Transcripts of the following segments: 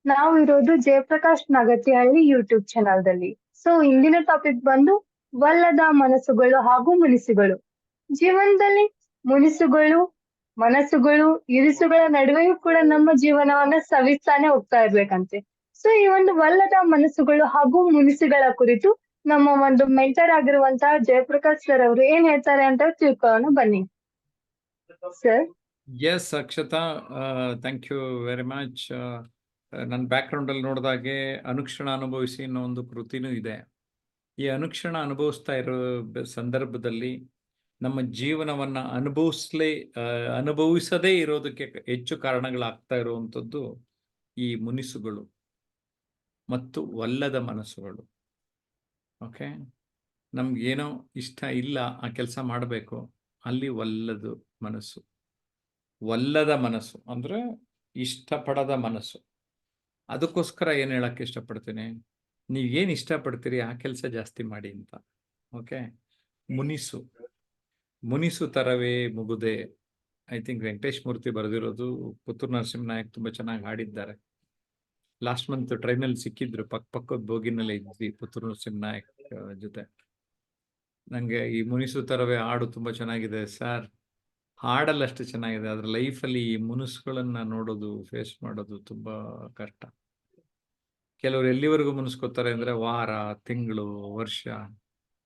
ನಾವು ಇರೋದು Jayaprakash ನಗತಿಹಳ್ಳಿ YouTube ಚಾನಲ್ದಲ್ಲಿ. So ಇಂದಿನ ಟಾಪಿಕ್ ಬಂದು ಒಲ್ಲದ ಮನಸ್ಸುಗಳು ಹಾಗೂ ಮುನಿಸುಗಳು. ಜೀವನದಲ್ಲಿ ಮುನಿಸುಗಳು, ಮನಸ್ಸುಗಳು, ಇರಿಸುಗಳ ನಡುವೆಯೂ ಕೂಡ ನಮ್ಮ ಜೀವನವನ್ನ ಸವಿಸ್ತಾನೆ ಹೋಗ್ತಾ ಇರ್ಬೇಕಂತೆ. ಸೊ ಈ ಒಂದು ಒಲ್ಲದ ಮನಸ್ಸುಗಳು ಹಾಗೂ ಮುನಿಸುಗಳ ಕುರಿತು ನಮ್ಮ ಒಂದು ಮೆಂಟರ್ ಆಗಿರುವಂತಹ ಜಯಪ್ರಕಾಶ್ ಸರ್ ಅವರು ಏನ್ ಹೇಳ್ತಾರೆ ಅಂತ ತಿಳ್ಕೊಳ್ಳೋಣ ಬನ್ನಿ sir. Yes Akshata, thank you very much. ನನ್ನ ಬ್ಯಾಕ್ಗ್ರೌಂಡ್ ಅಲ್ಲಿ ನೋಡಿದಾಗೆ ಅನುಕ್ಷಣ ಅನುಭವಿಸಿ ಅನ್ನೋ ಒಂದು ಕೃತಿನೂ ಇದೆ. ಈ ಅನುಕ್ಷಣ ಅನುಭವಿಸ್ತಾ ಇರೋ ಸಂದರ್ಭದಲ್ಲಿ ನಮ್ಮ ಜೀವನವನ್ನ ಅನುಭವಿಸದೇ ಇರೋದಕ್ಕೆ ಹೆಚ್ಚು ಕಾರಣಗಳಾಗ್ತಾ ಇರುವಂಥದ್ದು ಈ ಮುನಿಸುಗಳು ಮತ್ತು ಒಲ್ಲದ ಮನಸ್ಸುಗಳು. ಓಕೆ, ನಮ್ಗೇನೋ ಇಷ್ಟ ಇಲ್ಲ, ಆ ಕೆಲಸ ಮಾಡಬೇಕು, ಅಲ್ಲಿ ಒಲ್ಲದ ಮನಸ್ಸು ಅಂದ್ರೆ ಇಷ್ಟಪಡದ ಮನಸ್ಸು. ಅದಕ್ಕೋಸ್ಕರ ಏನು ಹೇಳಕ್ಕೆ ಇಷ್ಟಪಡ್ತೀನಿ, ನೀವೇನು ಇಷ್ಟಪಡ್ತೀರಿ ಆ ಕೆಲಸ ಜಾಸ್ತಿ ಮಾಡಿ ಅಂತ. ಓಕೆ, ಮುನಿಸು ತರವೇ ಮುಗುದೆ. ಐ ಥಿಂಕ್ ವೆಂಕಟೇಶ್ ಮೂರ್ತಿ ಬರೆದಿರೋದು. ಪುತ್ತೂರು ನರಸಿಂಹನಾಯಕ್ ತುಂಬಾ ಚೆನ್ನಾಗಿ ಹಾಡಿದ್ದಾರೆ. ಲಾಸ್ಟ್ ಮಂತ್ ಟ್ರೈನಲ್ಲಿ ಸಿಕ್ಕಿದ್ರು, ಪಕ್ಕದ ಬೋಗಿನಲ್ಲೇ ಇದ್ವಿ ಪುತ್ತೂರು ನರಸಿಂಹನಾಯಕ್ ಜೊತೆ. ನಂಗೆ ಈ ಮುನಿಸು ತರವೇ ಹಾಡು ತುಂಬಾ ಚೆನ್ನಾಗಿದೆ ಸರ್. ಹಾಡಲ್ಲ ಅಷ್ಟು ಚೆನ್ನಾಗಿದೆ, ಅದ್ರ ಲೈಫಲ್ಲಿ ಈ ಮುನಿಸುಗಳನ್ನ ನೋಡೋದು, ಫೇಸ್ ಮಾಡೋದು ತುಂಬಾ ಕಷ್ಟ. ಕೆಲವರು ಎಲ್ಲಿವರೆಗೂ ಮುನಿಸ್ಕೋತಾರೆ ಅಂದ್ರೆ ವಾರ, ತಿಂಗಳು, ವರ್ಷ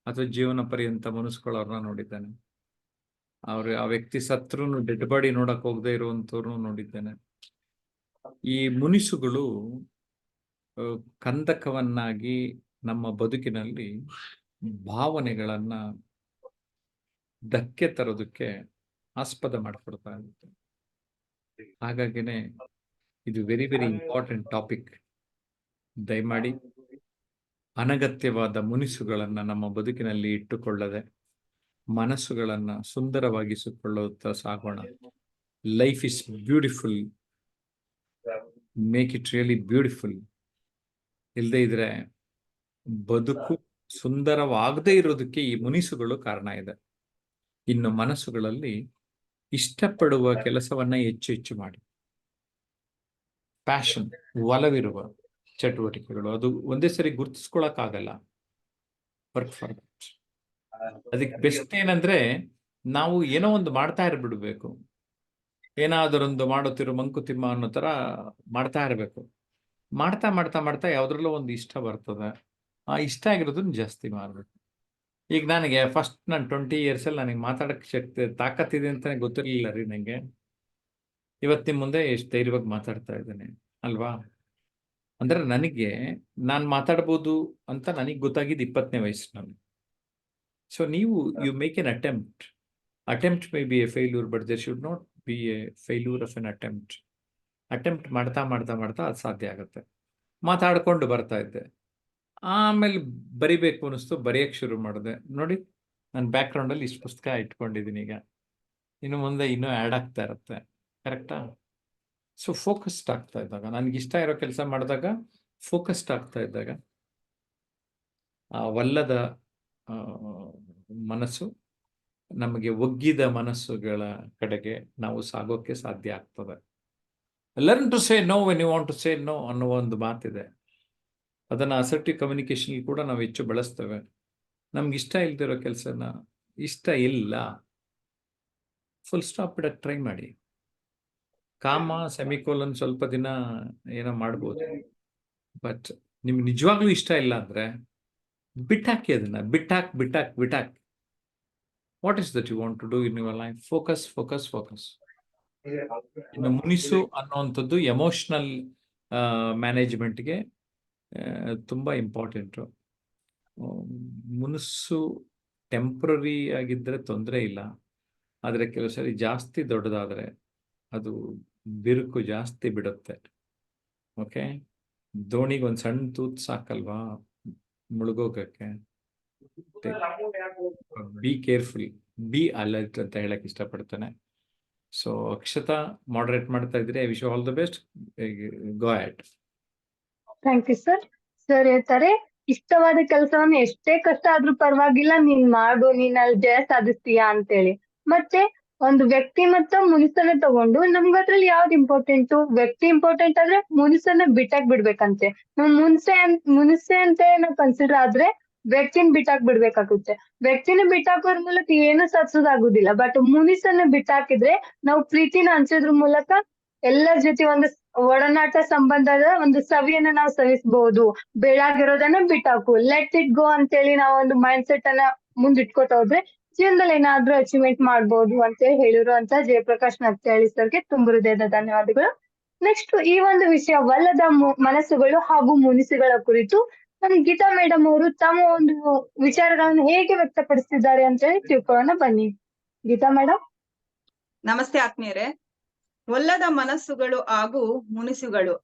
ಅಥವಾ ಜೀವನ ಪರ್ಯಂತ ಮುನಿಸ್ಕೊಳ್ಳೋರ್ನ ನೋಡಿದ್ದೇನೆ. ಆ ವ್ಯಕ್ತಿ ಸತ್ರು ಡೆಡ್ ಬಾಡಿ ನೋಡಕ್ ಹೋಗದೆ ಇರುವಂತವ್ರನ್ನು ನೋಡಿದ್ದೇನೆ. ಈ ಮುನಿಸುಗಳು ಕಂದಕವನ್ನಾಗಿ ನಮ್ಮ ಬದುಕಿನಲ್ಲಿ ಭಾವನೆಗಳನ್ನ ಧಕ್ಕೆ ತರೋದಕ್ಕೆ ಆಸ್ಪದ ಮಾಡಿಕೊಡ್ತಾ ಇರುತ್ತೆ. ಹಾಗಾಗಿನೇ ಇದು ವೆರಿ ವೆರಿ ಇಂಪಾರ್ಟೆಂಟ್ ಟಾಪಿಕ್. ದಯಮಾಡಿ ಅನಗತ್ಯವಾದ ಮುನಿಸುಗಳನ್ನ ನಮ್ಮ ಬದುಕಿನಲ್ಲಿ ಇಟ್ಟುಕೊಳ್ಳದೆ ಮನಸ್ಸುಗಳನ್ನ ಸುಂದರವಾಗಿಸಿಕೊಳ್ಳುತ್ತಾ ಸಾಗೋಣ. Life is beautiful, make it really beautiful. ಇಲ್ಲದೆ ಇದ್ರೆ ಬದುಕು ಸುಂದರವಾಗದೇ ಇರೋದಕ್ಕೆ ಈ ಮುನಿಸುಗಳು ಕಾರಣ ಇದೆ. ಇನ್ನು ಮನಸ್ಸುಗಳಲ್ಲಿ ಇಷ್ಟಪಡುವ ಕೆಲಸವನ್ನ ಹೆಚ್ಚು ಮಾಡಿ, ಪ್ಯಾಷನ್, ಒಲವಿರುವ ಚಟುವಟಿಕೆಗಳು, ಅದು ಒಂದೇ ಸರಿ ಗುರ್ತಿಸ್ಕೊಳಕ್ಕಾಗಲ್ಲ. Work for that. ಅದಕ್ಕೆ ಬೆಸ್ಟ್ ಏನಂದ್ರೆ ನಾವು ಏನೋ ಒಂದು ಮಾಡ್ತಾ ಇರ್ಬಿಡ್ಬೇಕು. ಏನಾದರೊಂದು ಮಾಡುತ್ತಿರೋ ಮಂಕುತಿಮ್ಮ ಅನ್ನೋ ತರ ಮಾಡ್ತಾ ಇರ್ಬೇಕು. ಮಾಡ್ತಾ ಮಾಡ್ತಾ ಮಾಡ್ತಾ ಯಾವ್ದ್ರಲ್ಲೂ ಒಂದು ಇಷ್ಟ ಬರ್ತದೆ, ಆ ಇಷ್ಟ ಆಗಿರೋದನ್ನ ಜಾಸ್ತಿ ಮಾಡ್ಬೇಕು. ಈಗ ನನಗೆ ಫಸ್ಟ್ ನಾನು 20 years ಅಲ್ಲಿ ನನಗೆ ಮಾತಾಡಕ್ಕೆ ಶಕ್ತಿ ತಾಕತ್ತಿದೆ ಅಂತ ಗೊತ್ತಿರಲಿಲ್ಲ ರೀ ನನಗೆ. ಇವತ್ತು ನಿಮ್ಮ ಮುಂದೆ ಎಷ್ಟು ಧೈರ್ಯವಾಗಿ ಮಾತಾಡ್ತಾ ಇದ್ದೇನೆ ಅಲ್ವಾ? ಅಂದ್ರೆ ನಾನು ಮಾತಾಡ್ಬೋದು ಅಂತ ನನಗೆ ಗೊತ್ತಾಗಿದ್ದು 20ನೇ ವಯಸ್ಸಿನಲ್ಲಿ. ಸೊ ನೀವು you make an attempt may be a failure, but there should not be a failure of an attempt ಮಾಡ್ತಾ ಮಾಡ್ತಾ ಮಾಡ್ತಾ ಅದು ಸಾಧ್ಯ ಆಗುತ್ತೆ. ಮಾತಾಡ್ಕೊಂಡು ಬರ್ತಾ ಇದ್ದೆ, ಆಮೇಲೆ ಬರಿಬೇಕು ಅನಿಸ್ತು, ಬರೆಯಕ್ಕೆ ಶುರು ಮಾಡಿದೆ. ನೋಡಿ, ನನ್ನ ಬ್ಯಾಕ್ಗ್ರೌಂಡಲ್ಲಿ ಇಷ್ಟು ಪುಸ್ತಕ ಇಟ್ಕೊಂಡಿದ್ದೀನಿ. ಈಗ ಇನ್ನು ಮುಂದೆ ಇನ್ನೂ ಆ್ಯಡ್ ಆಗ್ತಾ ಇರುತ್ತೆ. ಕರೆಕ್ಟಾ? ಸೊ ಫೋಕಸ್ಡ್ ಆಗ್ತಾ ಇದ್ದಾಗ, ನನಗಿಷ್ಟ ಇರೋ ಕೆಲಸ ಮಾಡಿದಾಗ, ಫೋಕಸ್ಡ್ ಆಗ್ತಾ ಇದ್ದಾಗ ಆ ಒಲ್ಲದ ಮನಸ್ಸು ನಮಗೆ ಒಗ್ಗಿದ ಮನಸ್ಸುಗಳ ಕಡೆಗೆ ನಾವು ಸಾಗೋಕ್ಕೆ ಸಾಧ್ಯ ಆಗ್ತದೆ. Learn to say no when you want to say no ಅನ್ನುವ ಒಂದು ಮಾತಿದೆ. ಅದನ್ನು ಅಸರ್ಟಿವ್ ಕಮ್ಯುನಿಕೇಶನ್ ಕೂಡ ನಾವು ಹೆಚ್ಚು ಬಳಸ್ತೇವೆ. ನಮ್ಗೆ ಇಷ್ಟ ಇಲ್ದಿರೋ ಕೆಲಸನ ಇಷ್ಟ ಇಲ್ಲ, ಫುಲ್ ಸ್ಟಾಪ್ ಇಡಕ್ಕೆ ಟ್ರೈ ಮಾಡಿ. ಕಾಮ, ಸೆಮಿಕೋಲನ್ ಸ್ವಲ್ಪ ದಿನ ಏನೋ ಮಾಡ್ಬೋದು, ಬಟ್ ನಿಮ್ಗೆ ನಿಜವಾಗ್ಲೂ ಇಷ್ಟ ಇಲ್ಲ ಅಂದ್ರೆ ಬಿಟ್ಟಾಕಿ. ಅದನ್ನ ಬಿಟ್ಟಾಕ್. What is that you want to do in your life? Focus. ಇನ್ನು ಮುನಿಸು ಅನ್ನುವಂಥದ್ದು ಎಮೋಷನಲ್ ಮ್ಯಾನೇಜ್ಮೆಂಟ್ಗೆ ತುಂಬಾ ಇಂಪಾರ್ಟೆಂಟು. ಮುನಿಸು ಟೆಂಪ್ರರಿ ಆಗಿದ್ರೆ ತೊಂದರೆ ಇಲ್ಲ, ಆದರೆ ಕೆಲವು ಸರಿ ಜಾಸ್ತಿ ದೊಡ್ಡದಾದರೆ ಅದು ಬಿರುಕು ಜಾಸ್ತಿ ಬಿಡುತ್ತೆ. ಓಕೆ, ದೋಣಿಗೆ ಒಂದು ಸಣ್ಣ ತೂತ್ ಸಾಕಲ್ವಾ ಮುಳುಗೋಗಕ್ಕೆ. ಬಿ ಕೇರ್ಫುಲ್, ಬಿ ಅಲರ್ಟ್ ಅಂತ ಹೇಳಕ್ ಇಷ್ಟಪಡ್ತೇನೆ. ಸೊ ಅಕ್ಷತಾ ಮಾಡರೇಟ್ ಮಾಡ್ತಾ ಇದ್ರೆ, I wish you all the best. Go ahead. Thank you sir. Sir ಹೇಳ್ತಾರೆ, ಇಷ್ಟವಾದ ಕೆಲಸವನ್ನು ಎಷ್ಟೇ ಕಷ್ಟ ಆದ್ರೂ ಪರವಾಗಿಲ್ಲ, ನೀನ್ ಮಾಡು, ನೀನ್ ಅಲ್ಲಿ ಜಯ ಸಾಧಿಸ್ತೀಯಾ ಅಂತೇಳಿ. ಮತ್ತೆ ಒಂದು ವ್ಯಕ್ತಿ ಮತ್ತು ಮುನಿಸನ್ನ ತಗೊಂಡು ನಮ್ಗ್ ಅದ್ರಲ್ಲಿ ಯಾವ್ದು ಇಂಪಾರ್ಟೆಂಟ್, ವ್ಯಕ್ತಿ ಇಂಪಾರ್ಟೆಂಟ್ ಆದ್ರೆ ಮುನಿಸನ್ನ ಬಿಟ್ಟಾಕ್ ಬಿಡ್ಬೇಕಂತೆ. ನಾವ್ ಮುನಿಸೆ ಅಂತ ನಾವ್ ಕನ್ಸಿಡರ್ ಆದ್ರೆ ವ್ಯಕ್ತಿನ ಬಿಟ್ಟಾಕ್ ಬಿಡ್ಬೇಕಾಗುತ್ತೆ. ವ್ಯಕ್ತಿನ ಬಿಟ್ಟಾಕೋದ್ರ ಮೂಲಕ ಏನು ಸಾಧಿಸೋದಾಗುದಿಲ್ಲ. ಬಟ್ ಮುನಿಸನ್ನ ಬಿಟ್ಟಾಕಿದ್ರೆ ನಾವು ಪ್ರೀತಿನ ಹಂಚೋದ್ರ ಮೂಲಕ ಎಲ್ಲರ ಜೊತೆ ಒಂದು ಒಡನಾಟ ಸಂಬಂಧದ ಒಂದು ಸವಿಯನ್ನ ನಾವು ಸವಿಸಬಹುದು. ಬೇಡಾಗಿರೋದನ್ನ ಬಿಟ್ಟಾಕು, ಲೆಟ್ ಇಟ್ ಗೋ ಅಂತೇಳಿ ನಾವು ಒಂದು ಮೈಂಡ್ ಸೆಟ್ ಅನ್ನ ಮುಂದಿಟ್ಕೋತಾ ಹೋದ್ರೆ ಜೀವನದಲ್ಲಿ ಏನಾದ್ರೂ ಅಚೀವ್ಮೆಂಟ್ ಮಾಡ್ಬೋದು ಅಂತ ಹೇಳಿರುವಂತ ಜಯಪ್ರಕಾಶ್ ನತ್ಯಾಳಿ ಸರ್ಗೆ ತುಂಬ ಹೃದಯದ ಧನ್ಯವಾದಗಳು. ನೆಕ್ಸ್ಟ್ ಈ ಒಂದು ವಿಷಯ ಒಲ್ಲದ ಮನಸ್ಸುಗಳು ಹಾಗೂ ಮುನಿಸುಗಳ ಕುರಿತು ನಮ್ ಗೀತಾ ಮೇಡಮ್ ಅವರು ತಮ್ಮ ಒಂದು ವಿಚಾರಗಳನ್ನು ಹೇಗೆ ವ್ಯಕ್ತಪಡಿಸಿದ್ದಾರೆ ಅಂತ ಹೇಳಿ ತಿಳ್ಕೊಳ್ಳೋಣ ಬನ್ನಿ. ಗೀತಾ ಮೇಡಮ್. ನಮಸ್ತೆ ಆತ್ಮೀಯರೇ. ಒಲ್ಲದ ಮನಸ್ಸುಗಳು ಹಾಗೂ ಮುನಿಸುಗಳು.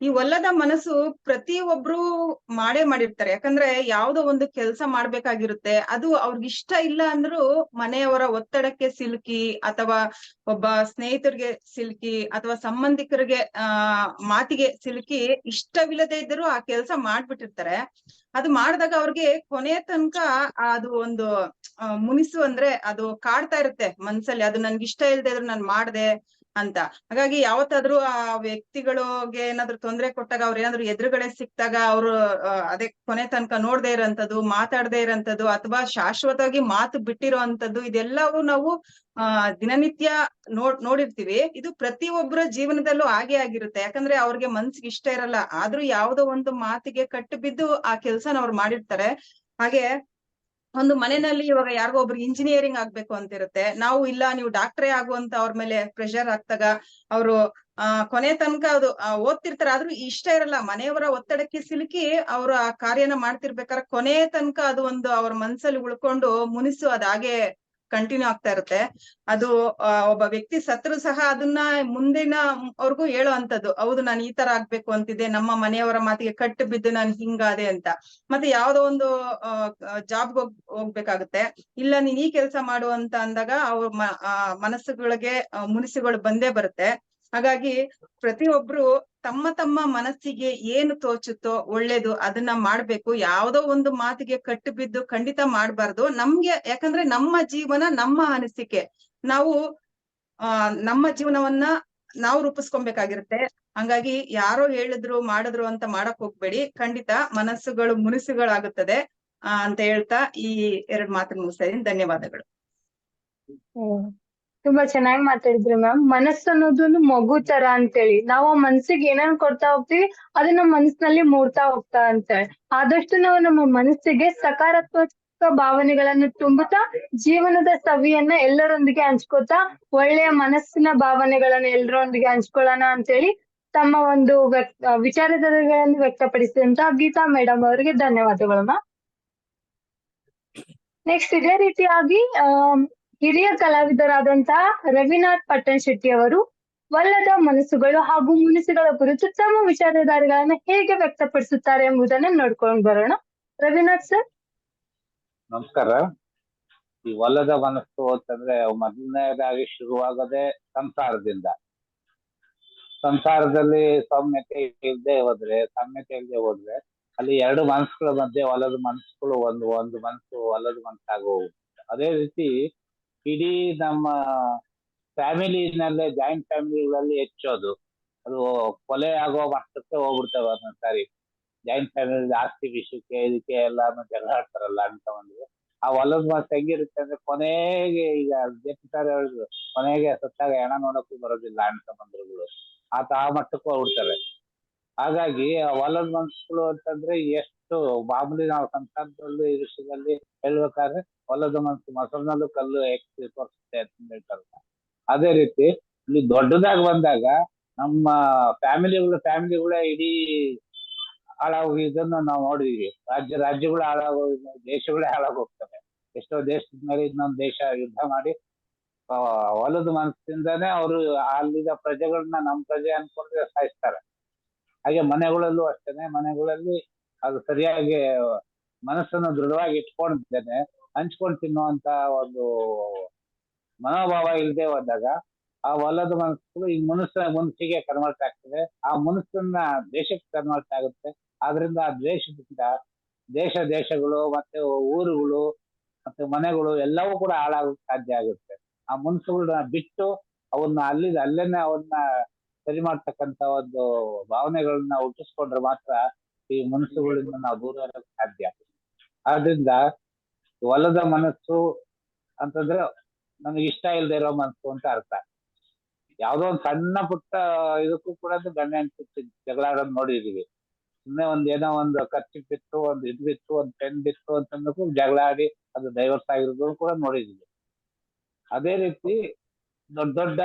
ಈ ಒಲ್ಲದ ಮನಸ್ಸು ಪ್ರತಿಯೊಬ್ರು ಮಾಡಿರ್ತಾರೆ. ಯಾಕಂದ್ರೆ ಯಾವ್ದೋ ಒಂದು ಕೆಲಸ ಮಾಡ್ಬೇಕಾಗಿರುತ್ತೆ, ಅದು ಅವ್ರಿಗೆ ಇಷ್ಟ ಇಲ್ಲ ಅಂದ್ರೂ ಮನೆಯವರ ಒತ್ತಡಕ್ಕೆ ಸಿಲುಕಿ ಅಥವಾ ಒಬ್ಬ ಸ್ನೇಹಿತರಿಗೆ ಸಿಲುಕಿ ಅಥವಾ ಸಂಬಂಧಿಕರಿಗೆ ಮಾತಿಗೆ ಸಿಲುಕಿ ಇಷ್ಟವಿಲ್ಲದೆ ಇದ್ದರೂ ಆ ಕೆಲಸ ಮಾಡ್ಬಿಟ್ಟಿರ್ತಾರೆ. ಅದು ಮಾಡಿದಾಗ ಅವ್ರಿಗೆ ಕೊನೆಯ ತನಕ ಅದು ಒಂದು ಮುನಿಸು ಅಂದ್ರೆ ಅದು ಕಾಡ್ತಾ ಇರುತ್ತೆ ಮನ್ಸಲ್ಲಿ, ಅದು ನನ್ಗೆ ಇಷ್ಟ ಇಲ್ಲದೆ ಇದ್ರು ನಾನ್ ಮಾಡ್ದೆ ಅಂತ. ಹಾಗಾಗಿ ಯಾವತ್ತಾದ್ರೂ ಆ ವ್ಯಕ್ತಿಗಳಿಗೆ ಏನಾದ್ರು ತೊಂದರೆ ಕೊಟ್ಟಾಗ ಅವ್ರ ಏನಾದ್ರು ಎದುರುಗಡೆ ಸಿಕ್ತಾಗ ಅವ್ರು ಅದೇ ಕೊನೆ ತನಕ ನೋಡ್ದೇ ಇರೋಂಥದ್ದು, ಮಾತಾಡದೇ ಇರೋಂಥದ್ದು ಅಥವಾ ಶಾಶ್ವತವಾಗಿ ಮಾತು ಬಿಟ್ಟಿರೋ ಅಂಥದ್ದು, ಇದೆಲ್ಲವೂ ನಾವು ದಿನನಿತ್ಯ ನೋಡಿರ್ತೀವಿ. ಇದು ಪ್ರತಿಯೊಬ್ಬರ ಜೀವನದಲ್ಲೂ ಹಾಗೆ ಆಗಿರುತ್ತೆ. ಯಾಕಂದ್ರೆ ಅವ್ರಿಗೆ ಮನ್ಸಿಗೆ ಇಷ್ಟ ಇರಲ್ಲ, ಆದ್ರೂ ಯಾವ್ದೋ ಒಂದು ಮಾತಿಗೆ ಕಟ್ಟು ಬಿದ್ದು ಆ ಕೆಲ್ಸನ ಅವ್ರು ಮಾಡಿರ್ತಾರೆ. ಹಾಗೆ ಒಂದು ಮನೆಯಲ್ಲಿ ಇವಾಗ ಯಾರಿಗೋ ಒಬ್ರು ಇಂಜಿನಿಯರಿಂಗ್ ಆಗ್ಬೇಕು ಅಂತ ಇರುತ್ತೆ, ನಾವು ಇಲ್ಲ ನೀವು ಡಾಕ್ಟ್ರೇ ಆಗುವಂತ ಅವ್ರ ಮೇಲೆ ಪ್ರೆಷರ್ ಹಾಕ್ದಾಗ ಅವರು ಕೊನೆ ತನಕ ಅದು ಓದ್ತಿರ್ತಾರೆ, ಆದ್ರೂ ಇಷ್ಟ ಇರಲ್ಲ. ಮನೆಯವರ ಒತ್ತಡಕ್ಕೆ ಸಿಲುಕಿ ಅವ್ರು ಆ ಕಾರ್ಯನ ಮಾಡ್ತಿರ್ಬೇಕಾದ್ರೆ ಕೊನೆ ತನಕ ಅದು ಒಂದು ಅವ್ರ ಮನ್ಸಲ್ಲಿ ಉಳ್ಕೊಂಡು ಮುನಿಸು ಅದ್ ಹಾಗೆ ಕಂಟಿನ್ಯೂ ಆಗ್ತಾ ಇರುತ್ತೆ. ಅದು ಒಬ್ಬ ವ್ಯಕ್ತಿ ಸತ್ರು ಸಹ ಅದನ್ನ ಮುಂದಿನ ಅವ್ರಿಗೂ ಹೇಳೋ ಅಂತದ್ದು, ಹೌದು ನಾನು ಈ ತರ ಆಗ್ಬೇಕು ಅಂತಿದ್ದೆ, ನಮ್ಮ ಮನೆಯವರ ಮಾತಿಗೆ ಕಟ್ಟು ಬಿದ್ದು ನಾನು ಹಿಂಗಾದೆ ಅಂತ. ಮತ್ತೆ ಯಾವ್ದೋ ಒಂದು ಜಾಬ್ಗೆ ಹೋಗ್ಬೇಕಾಗುತ್ತೆ, ಇಲ್ಲ ನೀನ್ ಈ ಕೆಲಸ ಮಾಡು ಅಂತ ಅಂದಾಗ ಅವ್ರ ಮನಸ್ಸುಗಳಿಗೆ ಮುನಿಸುಗಳು ಬಂದೇ ಬರುತ್ತೆ. ಹಾಗಾಗಿ ಪ್ರತಿಯೊಬ್ರು ತಮ್ಮ ತಮ್ಮ ಮನಸ್ಸಿಗೆ ಏನು ತೋಚುತ್ತೋ ಒಳ್ಳೇದು ಅದನ್ನ ಮಾಡ್ಬೇಕು. ಯಾವ್ದೋ ಒಂದು ಮಾತಿಗೆ ಕಟ್ಟು ಬಿದ್ದು ಖಂಡಿತ ಮಾಡ್ಬಾರ್ದು. ನಮ್ಗೆ ಯಾಕಂದ್ರೆ ನಮ್ಮ ಜೀವನ ನಮ್ಮ ಅನಿಸಿಕೆ, ನಾವು ನಮ್ಮ ಜೀವನವನ್ನ ನಾವು ರೂಪಿಸ್ಕೊಬೇಕಾಗಿರುತ್ತೆ. ಹಂಗಾಗಿ ಯಾರೋ ಹೇಳಿದ್ರು ಮಾಡಿದ್ರು ಅಂತ ಮಾಡಕ್ ಹೋಗ್ಬೇಡಿ, ಖಂಡಿತ ಮನಸ್ಸುಗಳು ಮುನಿಸುಗಳಾಗುತ್ತದೆ ಅಂತ ಹೇಳ್ತಾ ಈ 2 ಮಾತನ್ನ ಮುಗಿಸ್ತಾ ಇದೀನಿ. ಧನ್ಯವಾದಗಳು. ತುಂಬಾ ಚೆನ್ನಾಗಿ ಮಾತಾಡಿದ್ರಿ ಮ್ಯಾಮ್. ಮನಸ್ಸು ಅನ್ನೋದು ಒಂದು ಮಗು ತರ ಅಂತೇಳಿ, ನಾವು ಆ ಮನ್ಸಿಗೆ ಏನೇನ್ ಕೊಡ್ತಾ ಹೋಗ್ತೀವಿ ಅದು ನಮ್ಮ ಮನಸ್ಸಿನಲ್ಲಿ ಮೂಡ್ತಾ ಹೋಗ್ತಾ ಅಂತೇಳಿ. ಆದಷ್ಟು ನಾವು ನಮ್ಮ ಮನಸ್ಸಿಗೆ ಸಕಾರಾತ್ಮಕ ಭಾವನೆಗಳನ್ನು ತುಂಬುತ್ತಾ ಜೀವನದ ಸವಿಯನ್ನ ಎಲ್ಲರೊಂದಿಗೆ ಹಂಚ್ಕೋತಾ ಒಳ್ಳೆಯ ಮನಸ್ಸಿನ ಭಾವನೆಗಳನ್ನ ಎಲ್ಲರೊಂದಿಗೆ ಹಂಚ್ಕೊಳ್ಳೋಣ ಅಂತೇಳಿ ತಮ್ಮ ಒಂದು ವಿಚಾರಗಳನ್ನು ವ್ಯಕ್ತಪಡಿಸಿದಂತ ಗೀತಾ ಮೇಡಮ್ ಅವರಿಗೆ ಧನ್ಯವಾದಗಳು ಮ್ಯಾಮ್. ನೆಕ್ಸ್ಟ್ ಇದೇ ರೀತಿಯಾಗಿ ಹಿರಿಯ ಕಲಾವಿದರಾದಂತಹ ರವಿನಾಥ್ ಪಟ್ಟಣ್ ಶೆಟ್ಟಿ ಅವರು ಒಲ್ಲದ ಮನಸ್ಸುಗಳು ಹಾಗೂ ಮುನಿಸುಗಳ ಕುರಿತು ತಮ್ಮ ವಿಚಾರಧಾರೆಗಳನ್ನ ಹೇಗೆ ವ್ಯಕ್ತಪಡಿಸುತ್ತಾರೆ ಎಂಬುದನ್ನ ನೋಡ್ಕೊಂಡು ಬರೋಣ. ರವಿನಾಥ್ ಸರ್. ನಮಸ್ಕಾರ. ಈ ಒಲ್ಲದ ಮನಸ್ಸು ಅಂತಂದ್ರೆ ಮೊದಲನೇದಾಗಿ ಶುರುವಾಗದೆ ಸಂಸಾರದಲ್ಲಿ ಸಾಮ್ಯತೆ ಇಲ್ಲದೆ ಹೋದ್ರೆ ಅಲ್ಲಿ 2 ಮನಸ್ಸುಗಳ ಮಧ್ಯೆ ಒಲ್ಲದ ಮನಸ್ಸುಗಳು ಒಂದು ಮನಸ್ಸು ಒಲ್ಲದ ಮನಸ್ಸಾಗೋ. ಅದೇ ರೀತಿ ಇಡೀ ನಮ್ಮ ಫ್ಯಾಮಿಲಿನಲ್ಲೇ ಜಾಯಿಂಟ್ ಫ್ಯಾಮಿಲಿಗಳಲ್ಲಿ ಹೆಚ್ಚೋದು ಅದು ಕೊಲೆ ಆಗೋ ಮಟ್ಟಕ್ಕೆ ಹೋಗ್ಬಿಡ್ತವೆ. ಒಂದೊಂದ್ಸಾರಿ ಜಾಯಿಂಟ್ ಫ್ಯಾಮಿಲಿ ಆಸ್ತಿ ವಿಷಯಕ್ಕೆ ಇದಕ್ಕೆ ಎಲ್ಲಾನು ಜಗಳ ಆಡ್ತಾರಲ್ಲ ಅಂತ ಬಂದ್ರೆ ಆ ಒಲ್ಲದ ಮನಸ್ಸು ಹೆಂಗಿರುತ್ತೆ ಅಂದ್ರೆ ಕೊನೆಗೆ ಈಗ ಹೇಳಿದ್ರು ಕೊನೆಗೆ ಸತ್ತಾಗ ಹೆಣ ನೋಡಕ್ಕೂ ಬರೋದಿಲ್ಲ ಅಣ್ಣ ತಮ್ಮಂದ್ರುಗಳು ಆ ಮಟ್ಟಕ್ಕೂ ಹೋಗ್ಬಿಡ್ತಾರೆ. ಹಾಗಾಗಿ ಆ ಒಲ್ಲದ ಮನಸ್ಸುಗಳು ಅಂತಂದ್ರೆ ಎಷ್ಟು ಮಾಮೂಲಿ ನಾವು ಸಂಸಾರದಲ್ಲಿ ಈ ವಿಷಯದಲ್ಲಿ ಹೇಳ್ಬೇಕಾದ್ರೆ ಒಲ್ಲದ ಮನಸ್ಸು ಮೊಸರಿನಲ್ಲೂ ಕಲ್ಲು ತೋರಿಸುತ್ತೆ ಅಂತ ಹೇಳ್ತಾರೆ. ಅದೇ ರೀತಿ ಇಲ್ಲಿ ದೊಡ್ಡದಾಗಿ ಬಂದಾಗ ನಮ್ಮ ಫ್ಯಾಮಿಲಿಗಳೇ ಇಡೀ ಹಾಳಾಗೋಗಿದ್ದನ್ನ ನಾವು ನೋಡಿದೀವಿ. ರಾಜ್ಯಗಳು ಹಾಳಾಗೋಗಿದ್ದ, ದೇಶಗಳೇ ಹಾಳಾಗೋಗ್ತವೆ. ಎಷ್ಟೋ ದೇಶದ ಮೇಲೆ ಇನ್ನೊಂದು ದೇಶ ಯುದ್ಧ ಮಾಡಿ ಒಲ್ಲದ ಮನಸ್ಸಿಂದಾನೇ ಅವರು ಅಲ್ಲಿದ್ದ ಪ್ರಜೆಗಳನ್ನ ನಮ್ಮ ಪ್ರಜೆ ಅನ್ಕೊಂಡ್ರೆ ಸಾಯಿಸ್ತಾರೆ. ಹಾಗೆ ಮನೆಗಳಲ್ಲೂ ಅಷ್ಟೇನೆ, ಮನೆಗಳಲ್ಲಿ ಅದು ಸರಿಯಾಗಿ ಮನಸ್ಸನ್ನು ದೃಢವಾಗಿ ಇಟ್ಕೊಂಡಿದ್ದೇನೆ ಹಂಚ್ಕೊಂಡು ತಿನ್ನುವಂತ ಒಂದು ಮನೋಭಾವ ಇಲ್ಲದೆ ಹೋದಾಗ ಆ ಒಲ್ಲದ ಮನಸ್ಸುಗಳು ಈ ಮನಸ್ಸಿಗೆ ಕನ್ವರ್ಟ್ ಆಗ್ತದೆ. ಆ ಮನಸ್ಸನ್ನ ದೇಶಕ್ಕೆ ಕನ್ವರ್ಟ್ ಆಗುತ್ತೆ. ಆದ್ರಿಂದ ಆ ದ್ವೇಷದಿಂದ ದೇಶಗಳು ಮತ್ತೆ ಊರುಗಳು ಮತ್ತೆ ಮನೆಗಳು ಎಲ್ಲವೂ ಕೂಡ ಹಾಳಾಗೋಕೆ ಸಾಧ್ಯ ಆಗುತ್ತೆ. ಆ ಮನಸ್ಸುಗಳನ್ನ ಬಿಟ್ಟು ಅವನ್ನ ಅಲ್ಲೇನೆ ಅವನ್ನ ಸರಿ ಮಾಡ್ತಕ್ಕಂತ ಒಂದು ಭಾವನೆಗಳನ್ನ ಹುಟ್ಟಿಸ್ಕೊಂಡ್ರೆ ಮಾತ್ರ ಈ ಮನಸ್ಸುಗಳಿಂದ ನಾವು ದೂರ ಇರೋಕೆ ಸಾಧ್ಯ. ಆದ್ರಿಂದ ಹೊಲದ ಮನಸ್ಸು ಅಂತಂದ್ರೆ ನಮಗೆ ಇಷ್ಟ ಇಲ್ಲದೆ ಇರೋ ಮನಸ್ಸು ಅಂತ ಅರ್ಥ. ಯಾವ್ದೋ ಒಂದ್ ಸಣ್ಣ ಪುಟ್ಟ ಇದಕ್ಕೂ ಕೂಡ ಗಂಡ ಹೆಂಡತಿ ಜಗಳ ಆಡೋದ್ ನೋಡಿದೀವಿ. ಸುಮ್ನೆ ಏನೋ ಒಂದು ಖರ್ಚು ಬಿತ್ತು, ಒಂದ್ ಬಿತ್ತು, ಒಂದ್ ಪೆನ್ ಬಿತ್ತು ಅಂತಂದಕ್ಕೂ ಜಗಳ ಆಡಿ ಅದು ಡೈವರ್ಸ್ ಆಗಿರೋದು ಕೂಡ ನೋಡಿದೀವಿ. ಅದೇ ರೀತಿ ದೊಡ್ಡ ದೊಡ್ಡ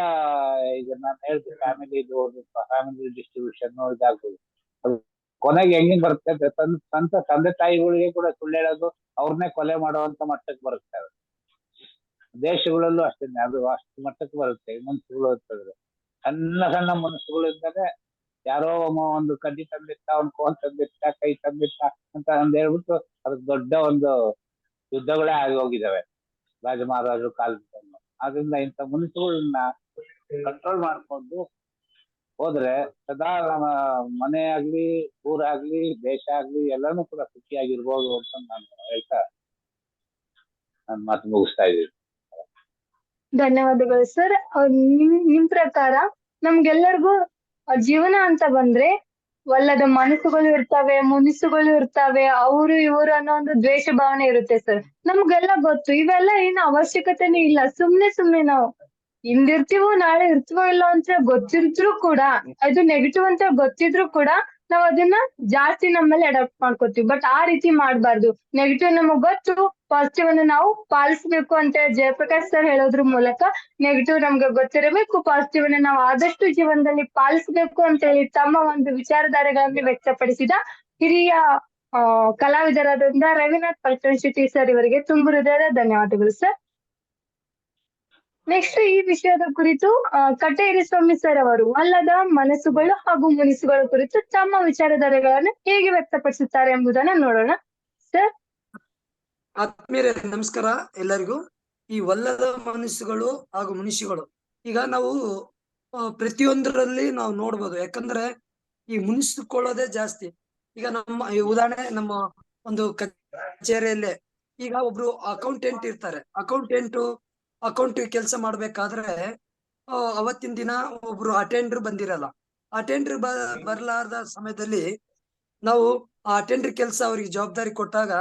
ಈಗ ನಾನು ಹೇಳ್ತೀನಿ ಫ್ಯಾಮಿಲಿ ಡಿಸ್ಟ್ರಿಬ್ಯೂಷನ್ ಇದಾಗ್ಬೋದು. ಅದು ಕೊನೆಗೆ ಹೆಂಗ್ ಬರುತ್ತೆ ಅಂದ್ರೆ ಸ್ವಂತ ತಂದೆ ತಾಯಿಗಳಿಗೆ ಕೂಡ ಸುಳ್ಳು ಹೇಳೋದು, ಅವ್ರನ್ನೇ ಕೊಲೆ ಮಾಡುವಂತ ಮಟ್ಟಕ್ಕೆ ಬರುತ್ತೆ. ಅದು ದೇಶಗಳಲ್ಲೂ ಅಷ್ಟೇನೆ, ಅದು ಅಷ್ಟು ಮಟ್ಟಕ್ಕೆ ಬರುತ್ತೆ ಮನಸ್ಸುಗಳು ಅಂತಂದ್ರೆ. ಸಣ್ಣ ಸಣ್ಣ ಮನಸ್ಸುಗಳಿಂದಾನೆ ಯಾರೋ ಒಂದು ಕಡ್ಡಿ ತಂದಿಟ್ಟ, ಅವ್ನ್ ಕೋಲ್ ತಂದಿಟ್ಟ, ಕೈ ತಂದಿಟ್ಟ ಅಂತ ಹೇಳ್ಬಿಟ್ಟು ಅದಕ್ಕೆ ದೊಡ್ಡ ಒಂದು ಯುದ್ಧಗಳೇ ಆಗಿ ಹೋಗಿದಾವೆ ರಾಜ ಮಹಾರಾಜರು ಕಾಲದಲ್ಲಿ. ಆದ್ರಿಂದ ಇಂಥ ಮನಸ್ಸುಗಳನ್ನ ಕಂಟ್ರೋಲ್ ಮಾಡ್ಕೊಂಡು ಹೋದ್ರೆ ಸದಾ ನಮ್ಮ ಮನೆ ಆಗ್ಲಿ, ಊರಾಗ್ಲಿ, ದೇಶ ಆಗ್ಲಿ ಎಲ್ಲಾನು ಕೂಡ ಸುಖಿಯಾಗಿರ್ಬೋದು ಅಂತ ನಾನು ಹೇಳ್ತಾ ನನ್ನ ಮಾತು ಮುಗಿಸ್ತಾ ಇದ್ದೀನಿ. ಧನ್ಯವಾದಗಳು ಸರ್. ನಿಮ್ ಪ್ರಕಾರ ನಮ್ಗೆಲ್ಲರಿಗೂ ಜೀವನ ಅಂತ ಬಂದ್ರೆ ಒಲ್ಲದ ಮನಸ್ಸುಗಳು ಇರ್ತವೆ, ಮುನಿಸುಗಳು ಇರ್ತವೆ, ಅವರು ಇವರು ಅನ್ನೋ ಒಂದು ದ್ವೇಷ ಭಾವನೆ ಇರುತ್ತೆ ಸರ್. ನಮ್ಗೆಲ್ಲ ಗೊತ್ತು, ಇವೆಲ್ಲ ಏನು ಅವಶ್ಯಕತೆನೇ ಇಲ್ಲ. ಸುಮ್ನೆ ನಾವು ಹಿಂದಿರ್ತೀವೋ ನಾಳೆ ಇರ್ತೀವೋ ಇಲ್ಲ ಅಂತ ಗೊತ್ತಿದ್ರು ಕೂಡ, ಅದು ನೆಗೆಟಿವ್ ಅಂತ ಗೊತ್ತಿದ್ರು ಕೂಡ ನಾವ್ ಅದನ್ನ ಜಾಸ್ತಿ ನಮ್ಮಲ್ಲಿ ಅಡಾಪ್ಟ್ ಮಾಡ್ಕೋತೀವಿ. ಬಟ್ ಆ ರೀತಿ ಮಾಡ್ಬಾರ್ದು. ನೆಗೆಟಿವ್ ನಮಗ್ ಗೊತ್ತು, ಪಾಸಿಟಿವ್ ಅನ್ನು ನಾವು ಪಾಲಿಸ್ಬೇಕು ಅಂತ ಜಯಪ್ರಕಾಶ್ ಸರ್ ಹೇಳೋದ್ರ ಮೂಲಕ ನೆಗೆಟಿವ್ ನಮ್ಗೆ ಗೊತ್ತಿರಬೇಕು, ಪಾಸಿಟಿವ್ ಅನ್ನ ನಾವು ಆದಷ್ಟು ಜೀವನದಲ್ಲಿ ಪಾಲಿಸ್ಬೇಕು ಅಂತ ಹೇಳಿ ತಮ್ಮ ಒಂದು ವಿಚಾರಧಾರೆಗಳನ್ನು ವ್ಯಕ್ತಪಡಿಸಿದ ಹಿರಿಯ ಕಲಾವಿದರಾದ ರವಿನಾಥ್ ಪಟ್ಟಣಶೆಟ್ಟಿ ಸರ್ ಇವರಿಗೆ ತುಂಬ ಹೃದಯದ ಧನ್ಯವಾದಗಳು ಸರ್. ನೆಕ್ಸ್ಟ್ ಈ ವಿಷಯದ ಕುರಿತು ಕಟೇರಿ ಸ್ವಾಮಿ ಸರ್ ಅವರು ಒಲ್ಲದ ಮನಸ್ಸುಗಳು ಹಾಗೂ ಮುನಿಸುಗಳ ಕುರಿತು ತಮ್ಮ ವಿಚಾರಧಾರೆಗಳನ್ನು ಹೇಗೆ ವ್ಯಕ್ತಪಡಿಸುತ್ತಾರೆ ಎಂಬುದನ್ನ ನೋಡೋಣ ಸರ್. ಆತ್ಮೀಯರೇ ನಮಸ್ಕಾರ ಎಲ್ಲರಿಗೂ. ಈ ಒಲ್ಲದ ಮನಸ್ಸುಗಳು ಹಾಗೂ ಮುನಿಸುಗಳು, ಈಗ ನಾವು ಪ್ರತಿಯೊಂದರಲ್ಲಿ ನಾವು ನೋಡ್ಬೋದು. ಯಾಕಂದ್ರೆ ಈ ಮುನಿಸಿಕೊಳ್ಳೋದೇ ಜಾಸ್ತಿ. ಈಗ ನಮ್ಮ ಉದಾಹರಣೆ, ನಮ್ಮ ಒಂದು ಕಚೇರಿಯಲ್ಲೇ ಈಗ ಒಬ್ರು ಅಕೌಂಟೆಂಟ್ ಇರ್ತಾರೆ. ಅಕೌಂಟ್ ಕೆಲಸ ಮಾಡ್ಬೇಕಾದ್ರೆ ಅವತ್ತಿನ ದಿನ ಒಬ್ರು ಅಟೆಂಡರ್ ಬಂದಿರಲ್ಲ. ಅಟೆಂಡರ್ ಬರ್ಲಾರ್ದ ಸಮಯದಲ್ಲಿ ನಾವು ಆ ಅಟೆಂಡರ್ ಕೆಲಸ ಅವ್ರಿಗೆ ಜವಾಬ್ದಾರಿ ಕೊಟ್ಟಾಗ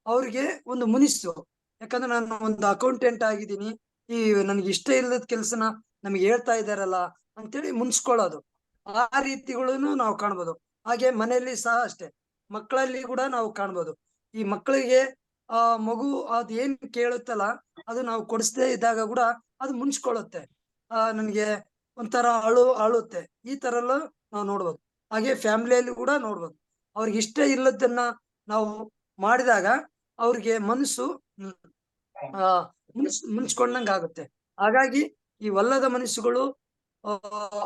ಅವ್ರಿಗೆ ಒಂದು ಮುನಿಸು, ಯಾಕಂದ್ರೆ ನಾನು ಒಂದು ಅಕೌಂಟೆಂಟ್ ಆಗಿದ್ದೀನಿ, ಈ ನನ್ಗೆ ಇಷ್ಟ ಇಲ್ಲದ ಕೆಲ್ಸನ ನಮ್ಗೆ ಹೇಳ್ತಾ ಇದ್ದಾರಲ್ಲ ಅಂತೇಳಿ ಮುನ್ಸ್ಕೊಳ್ಳೋದು. ಆ ರೀತಿಗಳನ್ನು ನಾವು ಕಾಣ್ಬೋದು. ಹಾಗೆ ಮನೆಯಲ್ಲಿ ಸಹ ಅಷ್ಟೇ, ಮಕ್ಕಳಲ್ಲಿ ಕೂಡ ನಾವು ಕಾಣ್ಬೋದು. ಈ ಮಕ್ಕಳಿಗೆ ಮಗು ಅದ್ ಏನ್ ಕೇಳುತ್ತಲ್ಲ ಅದು ನಾವು ಕೊಡಿಸದೇ ಇದ್ದಾಗ ಕೂಡ ಅದು ಮುನ್ಸ್ಕೊಳ್ಳುತ್ತೆ. ನನ್ಗೆ ಒಂಥರ ಅಳುತ್ತೆ. ಈ ತರ ಎಲ್ಲ ನಾವು ನೋಡ್ಬೋದು. ಹಾಗೆ ಫ್ಯಾಮಿಲಿಯಲ್ಲಿ ಕೂಡ ನೋಡ್ಬೋದು. ಅವ್ರಿಗೆ ಇಷ್ಟ ಇಲ್ಲದನ್ನ ನಾವು ಮಾಡಿದಾಗ ಅವ್ರಿಗೆ ಮನಸ್ಸು ಮುನ್ಸ್ಕೊಂಡಂಗ ಆಗುತ್ತೆ. ಹಾಗಾಗಿ ಈ ಒಲ್ಲದ ಮನಸ್ಸುಗಳು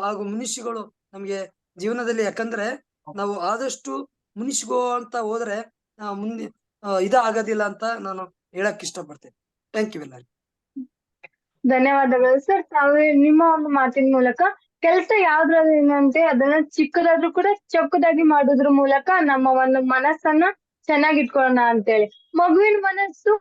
ಹಾಗೂ ಮುನಿಸುಗಳು ನಮ್ಗೆ ಜೀವನದಲ್ಲಿ, ಯಾಕಂದ್ರೆ ನಾವು ಆದಷ್ಟು ಮುನಿಸ್ಕೋ ಅಂತ ಹೋದ್ರೆ ಮುಂದೆ ಆಗೋದಿಲ್ಲ ಅಂತ ನಾನು ಹೇಳಕ್ ಇಷ್ಟಪಡ್ತೇನೆ. ಥ್ಯಾಂಕ್ ಯು ಎಲ್ಲರಿಗೂ. ಧನ್ಯವಾದಗಳು ಸರ್. ತಾವು ನಿಮ್ಮ ಒಂದು ಮಾತಿನ ಮೂಲಕ ಕೆಲಸ ಯಾವ್ದ್ರಲ್ಲಿ ಏನಂತೆ ಅದನ್ನ ಚಿಕ್ಕದಾದ್ರೂ ಕೂಡ ಚೊಕ್ಕದಾಗಿ ಮಾಡೋದ್ರ ಮೂಲಕ ನಮ್ಮ ಒಂದು ಮನಸ್ಸನ್ನ ಚೆನ್ನಾಗಿಟ್ಕೊಳ್ಳೋಣ ಅಂತೇಳಿ. ಮಗುವಿನ ಮನಸ್ಸು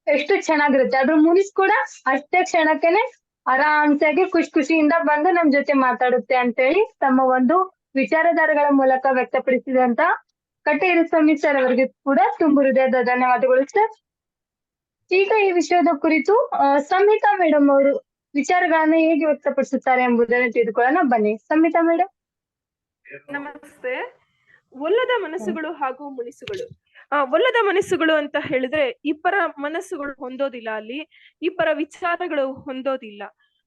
ಎಷ್ಟು ಚೆನ್ನಾಗಿರುತ್ತೆ, ಅದ್ರ ಮುನಿಸ್ ಕೂಡ ಅಷ್ಟೇ ಕ್ಷಣಕ್ಕೆನೆ ಆರಾಮ್ಸಾಗಿ ಖುಷಿಯಿಂದ ಬಂದು ನಮ್ ಜೊತೆ ಮಾತಾಡುತ್ತೆ ಅಂತೇಳಿ ತಮ್ಮ ಒಂದು ವಿಚಾರಧಾರೆಗಳ ಮೂಲಕ ವ್ಯಕ್ತಪಡಿಸಿದಂತ ಕಟೇರಿ ಸ್ವಾಮಿ ಸರ್ ಅವರಿಗೆ ಕೂಡ ತುಂಬ ಹೃದಯದ ಧನ್ಯವಾದಗಳು ಸರ್. ಈಗ ಈ ವಿಷಯದ ಕುರಿತು ಸಂಹಿತಾ ಮೇಡಮ್ ಅವರು ವಿಚಾರಗಳನ್ನ ಹೇಗೆ ವ್ಯಕ್ತಪಡಿಸುತ್ತಾರೆ ಎಂಬುದನ್ನು ತಿಳಿದುಕೊಳ್ಳೋಣ. ಬನ್ನಿ ಸಂಹಿತಾ ಮೇಡಮ್. ನಮಸ್ತೆ. ಒಲ್ಲದ ಮನಸ್ಸುಗಳು ಹಾಗೂ ಮುನಿಸುಗಳು. ಒಲ್ಲದ ಮನಸ್ಸುಗಳು ಅಂತ ಹೇಳಿದ್ರೆ ಇಬ್ಬರ ಮನಸ್ಸುಗಳು ಹೊಂದೋದಿಲ್ಲ, ಅಲ್ಲಿ ಇಬ್ಬರ ವಿಚಾರಗಳು ಹೊಂದೋದಿಲ್ಲ.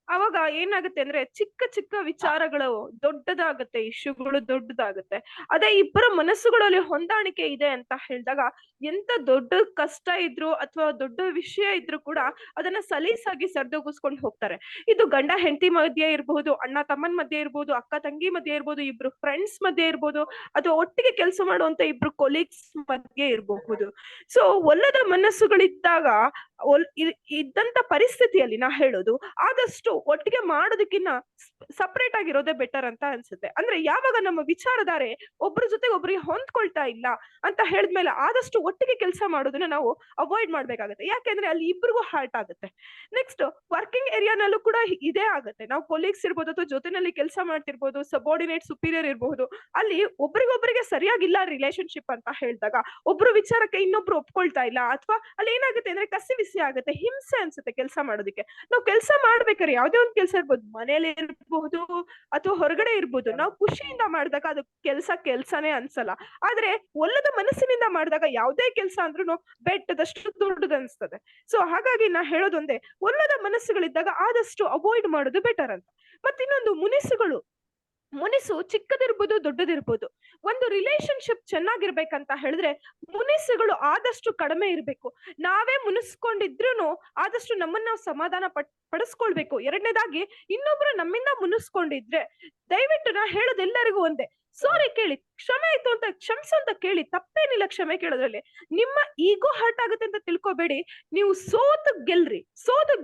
ಅವಾಗ ಏನಾಗುತ್ತೆ ಅಂದ್ರೆ ಚಿಕ್ಕ ಚಿಕ್ಕ ವಿಚಾರಗಳು ದೊಡ್ಡದಾಗತ್ತೆ, ಇಶ್ಯೂಗಳು ದೊಡ್ಡದಾಗತ್ತೆ. ಅದೇ ಇಬ್ಬರ ಮನಸ್ಸುಗಳಲ್ಲಿ ಹೊಂದಾಣಿಕೆ ಇದೆ ಅಂತ ಹೇಳಿದಾಗ ಎಂತ ದೊಡ್ಡ ಕಷ್ಟ ಇದ್ರು ಅಥವಾ ದೊಡ್ಡ ವಿಷಯ ಇದ್ರು ಕೂಡ ಅದನ್ನ ಸಲೀಸಾಗಿ ಸರಿದೂಗಿಸ್ಕೊಂಡು ಹೋಗ್ತಾರೆ. ಇದು ಗಂಡ ಹೆಂಡತಿ ಮಧ್ಯೆ ಇರ್ಬಹುದು, ಅಣ್ಣ ತಮ್ಮನ ಮಧ್ಯೆ ಇರ್ಬೋದು, ಅಕ್ಕ ತಂಗಿ ಮಧ್ಯೆ ಇರ್ಬೋದು, ಇಬ್ರು ಫ್ರೆಂಡ್ಸ್ ಮಧ್ಯೆ ಇರ್ಬೋದು, ಅಥವಾ ಒಟ್ಟಿಗೆ ಕೆಲಸ ಮಾಡುವಂತ ಇಬ್ರು ಕೊಲೀಗ್ಸ್ ಮಧ್ಯೆ ಇರಬಹುದು. ಸೊ ಒಲ್ಲದ ಮನಸ್ಸುಗಳಿದ್ದಾಗ ಇದ್ದಂತ ಪರಿಸ್ಥಿತಿಯಲ್ಲಿ ನಾ ಹೇಳೋದು ಆದಷ್ಟು ಒಟ್ಟಿಗೆ ಮಾಡೋದಕ್ಕಿನ್ನ ಸಪರೇಟ್ ಆಗಿರೋದೇ ಬೆಟರ್ ಅಂತ ಅನ್ಸುತ್ತೆ. ಅಂದ್ರೆ ಯಾವಾಗ ನಮ್ಮ ವಿಚಾರಧಾರೆ ಒಬ್ರ ಜೊತೆ ಒಬ್ರಿಗೆ ಹೊಂದ್ಕೊಳ್ತಾ ಇಲ್ಲ ಅಂತ ಹೇಳಿದ್ಮೇಲೆ ಆದಷ್ಟು ಒಟ್ಟಿಗೆ ಕೆಲಸ ಮಾಡೋದನ್ನ ನಾವು ಅವಾಯ್ಡ್ ಮಾಡ್ಬೇಕಾಗತ್ತೆ. ಯಾಕೆಂದ್ರೆ ಅಲ್ಲಿ ಇಬ್ರಿಗೂ ಹಾರ್ಟ್ ಆಗುತ್ತೆ. ನೆಕ್ಸ್ಟ್ ವರ್ಕಿಂಗ್ ಏರಿಯಾನಲ್ಲೂ ಕೂಡ ಇದೇ ಆಗುತ್ತೆ. ನಾವು ಕೊಲೀಗ್ಸ್ ಇರ್ಬೋದು ಅಥವಾ ಜೊತೆನಲ್ಲಿ ಕೆಲಸ ಮಾಡ್ತಿರ್ಬೋದು, ಸಬಾರ್ಡಿನೇಟ್ ಸುಪೀರಿಯರ್ ಇರಬಹುದು, ಅಲ್ಲಿ ಒಬ್ರಿಗೊಬ್ರಿಗೆ ಸರಿಯಾಗಿಲ್ಲ ರಿಲೇಶನ್ಶಿಪ್ ಅಂತ ಹೇಳಿದಾಗ ಒಬ್ರು ವಿಚಾರಕ್ಕೆ ಇನ್ನೊಬ್ರು ಒಪ್ಕೊಳ್ತಾ ಇಲ್ಲ, ಅಥವಾ ಅಲ್ಲಿ ಏನಾಗುತ್ತೆ ಅಂದ್ರೆ ಕಸಿ ವಿಸಿ ಆಗುತ್ತೆ, ಹಿಂಸೆ ಅನ್ಸುತ್ತೆ ಕೆಲಸ ಮಾಡೋದಕ್ಕೆ. ನಾವು ಕೆಲಸ ಮಾಡ್ಬೇಕಾದ್ರೆ ಯಾವ್ದೇ ಒಂದು ಕೆಲಸ ಇರ್ಬೋದು, ಮನೇಲಿ ಇರಬಹುದು ಅಥವಾ ಹೊರಗಡೆ ಇರ್ಬೋದು, ನಾವು ಖುಷಿಯಿಂದ ಮಾಡಿದಾಗ ಅದು ಕೆಲ್ಸನೇ ಅನ್ಸಲ್ಲ. ಆದ್ರೆ ಒಲ್ಲದ ಮನಸ್ಸಿನಿಂದ ಮಾಡಿದಾಗ ಯಾವ್ದೇ ಕೆಲಸ ಅಂದ್ರೂ ಬೆಟ್ಟದಷ್ಟು ದೊಡ್ಡದು ಅನ್ಸ್ತದೆ. ಸೊ ಹಾಗಾಗಿ ನಾ ಹೇಳೋದೊಂದೇ, ಒಲ್ಲದ ಮನಸ್ಸುಗಳಿದ್ದಾಗ ಆದಷ್ಟು ಅವಾಯ್ಡ್ ಮಾಡೋದು ಬೆಟರ್ ಅಂತ. ಮತ್ತಿನ್ನೊಂದು ಮುನಿಸು ಚಿಕ್ಕದಿರ್ಬೋದು ದೊಡ್ಡದಿರ್ಬೋದು, ಒಂದು ರಿಲೇಶನ್ಶಿಪ್ ಚೆನ್ನಾಗಿರ್ಬೇಕಂತ ಹೇಳಿದ್ರೆ ಮುನಿಸುಗಳು ಆದಷ್ಟು ಕಡಿಮೆ ಇರ್ಬೇಕು. ನಾವೇ ಮುನಿಸ್ಕೊಂಡಿದ್ರು ಆದಷ್ಟು ನಮ್ಮನ್ನ ನಾವು ಸಮಾಧಾನ ಪಡಿಸ್ಕೊಳ್ಬೇಕು. ಎರಡನೇದಾಗಿ ಇನ್ನೊಬ್ರು ನಮ್ಮಿಂದ ಮುನಿಸ್ಕೊಂಡಿದ್ರೆ ದಯವಿಟ್ಟು ನಾ ಹೇಳೋದೆಲ್ಲರಿಗೂ ಒಂದೇ, ಸಾರಿ ಕೇಳಿ, ಕ್ಷಮೆ ಆಯ್ತು ಅಂತ ಕ್ಷಮಿಸು ಅಂತ ಕೇಳಿ, ತಪ್ಪೇನಿಲ್ಲ ಕ್ಷಮೆ ಕೇಳೋದ್ರಲ್ಲಿ. ನಿಮ್ಮ ಈಗೋ ಹರ್ಟ್ ಆಗುತ್ತೆ ಅಂತ ತಿಳ್ಕೊಬೇಡಿ. ನೀವು ಸೋತು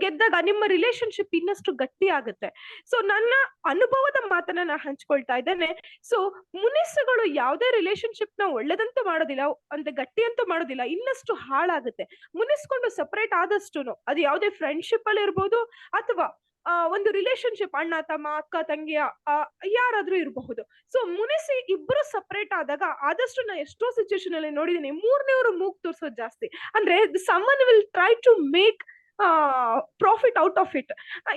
ಗೆದ್ದಾಗ ನಿಮ್ಮ ರಿಲೇಶನ್ಶಿಪ್ ಇನ್ನಷ್ಟು ಗಟ್ಟಿ ಆಗುತ್ತೆ. ಸೊ ನನ್ನ ಅನುಭವದ ಮಾತನ್ನ ನಾ ಹಂಚ್ಕೊಳ್ತಾ ಇದ್ದೇನೆ. ಸೊ ಮುನಿಸುಗಳು ಯಾವುದೇ ರಿಲೇಶನ್ಶಿಪ್ ನ ಒಳ್ಳೇದಂತೂ ಮಾಡೋದಿಲ್ಲ, ಅಂದ್ರೆ ಗಟ್ಟಿ ಅಂತೂ ಮಾಡೋದಿಲ್ಲ, ಇನ್ನಷ್ಟು ಹಾಳಾಗುತ್ತೆ. ಮುನಿಸ್ಕೊಂಡು ಸಪರೇಟ್ ಆದಷ್ಟು ಅದು ಯಾವುದೇ ಫ್ರೆಂಡ್ಶಿಪ್ ಅಲ್ಲಿ ಇರ್ಬೋದು ಅಥವಾ ಒಂದು ರಿಲೇಶನ್ಶಿಪ್, ಅಣ್ಣ ತಮ್ಮ ಅಕ್ಕ ತಂಗಿ ಯಾರಾದ್ರೂ ಇರಬಹುದು. ಸೊ ಮುನಿಸಿ ಇಬ್ರು ಸಪರೇಟ್ ಆದಾಗ ಆದಷ್ಟು ನಾ ಎಷ್ಟೋ ಸಿಚುವೇಶನ್ ಅಲ್ಲಿ ನೋಡಿದೀನಿ, ಮೂರನೇವರು ಮೂಗ್ ತೋರ್ಸೋದು ಜಾಸ್ತಿ. ಅಂದ್ರೆ someone will try to make profit out of it.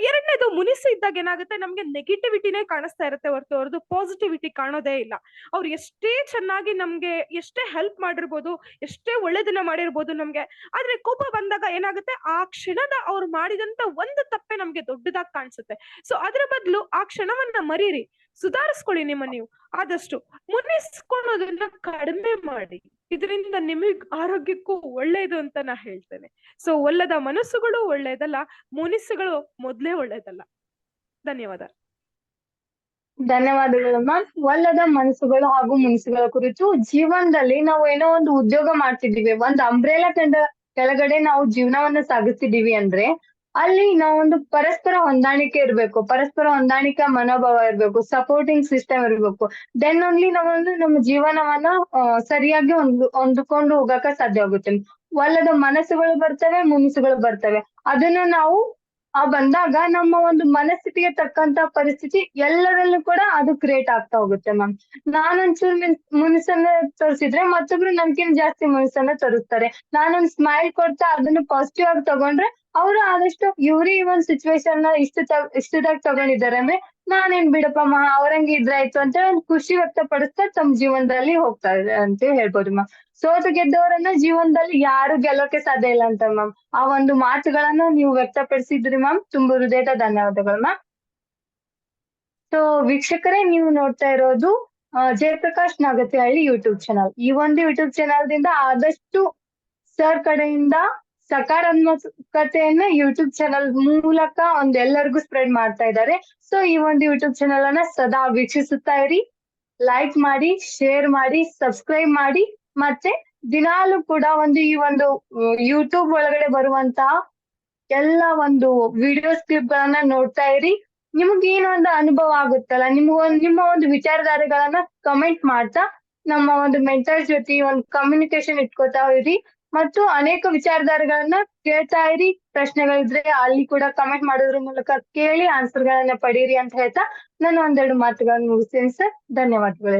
ಎರಡನೇದು ಮುನಿಸಿ ಇದ್ದಾಗ ಏನಾಗುತ್ತೆ, ನಮ್ಗೆ ನೆಗೆಟಿವಿಟಿನೇ ಕಾಣಿಸ್ತಾ ಇರುತ್ತೆ ಹೊರತು ಪಾಸಿಟಿವಿಟಿ ಕಾಣೋದೇ ಇಲ್ಲ. ಅವ್ರು ಎಷ್ಟೇ ಚೆನ್ನಾಗಿ ನಮ್ಗೆ ಎಷ್ಟೇ ಹೆಲ್ಪ್ ಮಾಡಿರ್ಬೋದು, ಎಷ್ಟೇ ಒಳ್ಳೇದನ್ನ ಮಾಡಿರ್ಬೋದು ನಮ್ಗೆ, ಆದ್ರೆ ಕೋಪ ಬಂದಾಗ ಏನಾಗುತ್ತೆ, ಆ ಕ್ಷಣದ ಅವ್ರು ಮಾಡಿದಂತ ಒಂದು ತಪ್ಪೆ ನಮ್ಗೆ ದೊಡ್ಡದಾಗಿ ಕಾಣಿಸುತ್ತೆ. ಸೊ ಅದ್ರ ಬದಲು ಆ ಕ್ಷಣವನ್ನ ಮರೀರಿ, ಸುಧಾರಿಸ್ಕೊಳ್ಳಿ ನಿಮ್ಮ ನೀವು. ಆದಷ್ಟು ಮುನಿಸ್ಕೊಳ್ಳೋದನ್ನ ಕಡಿಮೆ ಮಾಡಿ, ಇದರಿಂದ ನಿಮಗ್ ಆರೋಗ್ಯಕ್ಕೂ ಒಳ್ಳೇದು ಅಂತ ನಾ ಹೇಳ್ತೇನೆ. ಸೊ ಒಲ್ಲದ ಮನಸ್ಸುಗಳು ಒಳ್ಳೇದಲ್ಲ, ಮುನಿಸುಗಳು ಮೊದ್ಲೇ ಒಳ್ಳೇದಲ್ಲ. ಧನ್ಯವಾದಗಳು ಮ್ಯಾಮ್. ಒಲ್ಲದ ಮನಸ್ಸುಗಳು ಹಾಗೂ ಮುನಿಸುಗಳ ಕುರಿತು ಜೀವನದಲ್ಲಿ ನಾವು ಏನೋ ಒಂದು ಉದ್ಯೋಗ ಮಾಡ್ತಿದೀವಿ, ಒಂದು ಅಂಬ್ರೆಲಾ ಕೆಳಗಡೆ ನಾವು ಜೀವನವನ್ನ ಸಾಗಿಸ್ತಿದೀವಿ ಅಂದ್ರೆ ಅಲ್ಲಿ ನಾವೊಂದು ಪರಸ್ಪರ ಹೊಂದಾಣಿಕೆ ಇರ್ಬೇಕು, ಪರಸ್ಪರ ಹೊಂದಾಣಿಕೆ ಮನೋಭಾವ ಇರ್ಬೇಕು, ಸಪೋರ್ಟಿಂಗ್ ಸಿಸ್ಟಮ್ ಇರ್ಬೇಕು. ದೆನ್ ಓನ್ಲಿ ನಾವೊಂದು ನಮ್ಮ ಜೀವನವನ್ನ ಸರಿಯಾಗಿ ಹೊಂದ್ಕೊಂಡು ಹೋಗಕ ಸಾಧ್ಯ ಆಗುತ್ತೆ. ಒಲ್ಲದ ಮನಸ್ಸುಗಳು ಬರ್ತವೆ, ಮುನಿಸುಗಳು ಬರ್ತವೆ. ಅದನ್ನ ನಾವು ಬಂದಾಗ ನಮ್ಮ ಒಂದು ಮನಸ್ಥಿತಿಗೆ ತಕ್ಕಂತ ಪರಿಸ್ಥಿತಿ ಎಲ್ಲರಲ್ಲೂ ಕೂಡ ಅದು ಕ್ರಿಯೇಟ್ ಆಗ್ತಾ ಹೋಗುತ್ತೆ ಮ್ಯಾಮ್. ನಾನೊಂಚೂರು ಮುನಿಸನ್ನ ತೋರಿಸಿದ್ರೆ ಮತ್ತೊಬ್ರು ನನ್ಕಿಂತ ಜಾಸ್ತಿ ಮುನಿಸನ್ನ ತೋರಿಸ್ತಾರೆ. ನಾನೊಂದ್ ಸ್ಮೈಲ್ ಕೊಡ್ತಾ ಅದನ್ನು ಪಾಸಿಟಿವ್ ಆಗಿ ತಗೊಂಡ್ರೆ ಅವರು ಆದಷ್ಟು ಇವ್ರು ಈ ಒಂದ್ ಸಿಚುವೇಶನ್ ನ ಇಷ್ಟದಾಗ ತಗೊಂಡಿದ್ದಾರೆ ಅಂದ್ರೆ ನಾನೇನ್ ಬಿಡಪ್ಪ ಅವ್ರಂಗೆ ಇದ್ರಾಯ್ತು ಅಂತ ಒಂದು ಖುಷಿ ವ್ಯಕ್ತಪಡಿಸ್ತಾ ತಮ್ಮ ಜೀವನದಲ್ಲಿ ಹೋಗ್ತಾ ಇದೆ ಅಂತ ಹೇಳ್ಬೋದು ಮ್ಯಾಮ್. ಸೋತು ಗೆದ್ದವರನ್ನ ಜೀವನದಲ್ಲಿ ಯಾರು ಗೆಲ್ಲೋಕೆ ಸಾಧ್ಯ ಇಲ್ಲ ಅಂತ ಮ್ಯಾಮ್. ಆ ಒಂದು ಮಾತುಗಳನ್ನ ನೀವು ವ್ಯಕ್ತಪಡಿಸಿದ್ರಿ ಮ್ಯಾಮ್, ತುಂಬಾ ಹೃದಯದ ಧನ್ಯವಾದಗಳು ಮ್ಯಾಮ್. ಸೊ ವೀಕ್ಷಕರೇ, ನೀವು ನೋಡ್ತಾ ಇರೋದು ಜಯಪ್ರಕಾಶ್ ನಾಗತಿಹಳ್ಳಿ ಯೂಟ್ಯೂಬ್ ಚಾನಲ್. ಈ ಒಂದು ಯೂಟ್ಯೂಬ್ ಚಾನಲ್ ದಿಂದ ಆದಷ್ಟು ಸರ್ ಕಡೆಯಿಂದ ಸಕಾರಾತ್ಮಕತೆಯನ್ನ ಯೂಟ್ಯೂಬ್ ಚಾನಲ್ ಮೂಲಕ ಎಲ್ಲರಿಗೂ ಸ್ಪ್ರೆಡ್ ಮಾಡ್ತಾ ಇದ್ದಾರೆ. ಸೊ ಈ ಒಂದು ಯೂಟ್ಯೂಬ್ ಚಾನಲ್ ಅನ್ನ ಸದಾ ವೀಕ್ಷಿಸುತ್ತಾ ಇರಿ, ಲೈಕ್ ಮಾಡಿ, ಶೇರ್ ಮಾಡಿ, ಸಬ್ಸ್ಕ್ರೈಬ್ ಮಾಡಿ. ಮತ್ತೆ ದಿನಾಲೂ ಕೂಡ ಈ ಒಂದು ಯೂಟ್ಯೂಬ್ ಒಳಗಡೆ ಬರುವಂತಹ ಎಲ್ಲ ಒಂದು ವಿಡಿಯೋಸ್ ಕ್ಲಿಪ್ ಗಳನ್ನ ನೋಡ್ತಾ ಇರಿ. ನಿಮ್ಗೆ ಏನೊಂದು ಅನುಭವ ಆಗುತ್ತಲ್ಲ, ನಿಮ್ಮ ಒಂದು ವಿಚಾರಧಾರೆಗಳನ್ನ ಕಮೆಂಟ್ ಮಾಡ್ತಾ ನಮ್ಮ ಒಂದು ಮೆಂಟರ್ ಜೊತೆ ಒಂದು ಕಮ್ಯುನಿಕೇಶನ್ ಇಟ್ಕೋತಾ ಇರಿ. ಮತ್ತು ಅನೇಕ ವಿಚಾರಧಾರೆಗಳನ್ನ ಕೇಳ್ತಾ ಇರಿ. ಪ್ರಶ್ನೆಗಳಿದ್ರೆ ಅಲ್ಲಿ ಕೂಡ ಕಮೆಂಟ್ ಮಾಡೋದ್ರ ಮೂಲಕ ಕೇಳಿ ಆನ್ಸರ್ ಗಳನ್ನ ಪಡೀರಿ ಅಂತ ಹೇಳ್ತಾ ನಾನು ಒಂದೆರಡು ಮಾತುಗಳನ್ನ ಮುಗಿಸ್ತೀನಿ ಸರ್. ಧನ್ಯವಾದಗಳು.